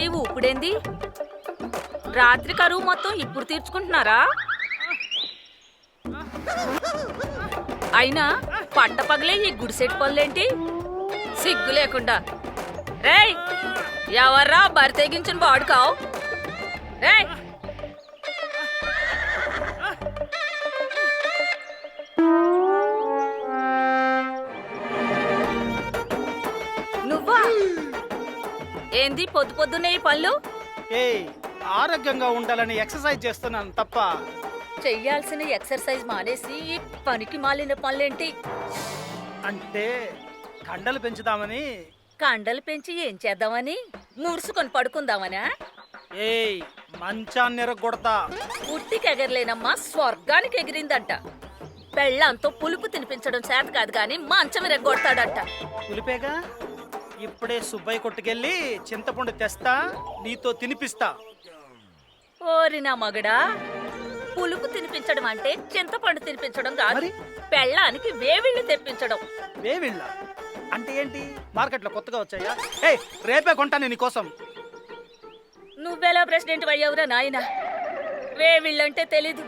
ఈ ఊపుడేంది? రాత్రి కరువు మొత్తం ఇప్పుడు తీర్చుకుంటున్నారా? అయినా పట్టపగలే ఈ గుడిసెట్ పనులేంటి? సిగ్గు లేకుండా. రేయ్, ఎవర్రా బరి తెగించిన బాడుకావు? రేయ్, నువ్వా? ఏంది పొద్దు పొద్దునే ఈ పళ్ళు? ఆరోగ్యంగా ఉండాలని ఎక్సర్సైజ్ చేస్తున్నాను తప్ప. చెయ్యాల్సిన ఎక్సర్సైజ్ మానేసి ఈ పనికి మాలిన పనులేంటి? అంటే కండలు పెంచుదామని. కండలు పెంచి ఏం చేద్దామని? ముడుసుకొని పడుకుందామనా? మంచాన్ని ఎరగొడతా. ఉట్టికెగరలేనమ్మా, స్వర్గానికి ఎగిరిందంట. పెళ్ళంతో పులుపు తినిపించడం చేత కాదు గాని మంచం ఎరగొడతాడంట. పులిపేగా. ఇప్పుడే సుబ్బయ్య కొట్టుకెళ్ళి చింతపండు తెస్తా, నీతో తినిపిస్తా. ఓరి నా మగడా, పులుపు తినిపించడం అంటే చింతపండు తినిపించడం కాదు, మరి? పెళ్ళానికి వేవిళ్ళు తెప్పించడం. వేవిళ్ళ అంటే ఏంటి? మార్కెట్లో కొత్తగా వచ్చాయా? రేపే కొంటాను నీకోసం. నువ్వెలా ప్రెసిడెంట్ అయ్యావురా నాయనా? వేవిళ్ళంటే తెలీదు.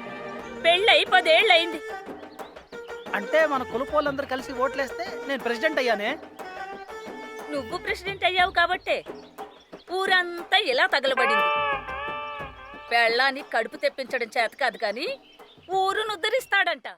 పెళ్ళై 10 ఏళ్ళయింది. అంటే మన కులపోళ్ళందరూ కలిసి ఓట్లేస్తే నేను ప్రెసిడెంట్ అయ్యానే. నువ్వు ప్రెసిడెంట్ అయ్యావు కాబట్టే ఊరంతా ఇలా తగలబడింది. పెళ్ళాన్ని కడుపు తెప్పించడం చేత కాదు కాని ఊరునుద్ధరిస్తాడంట.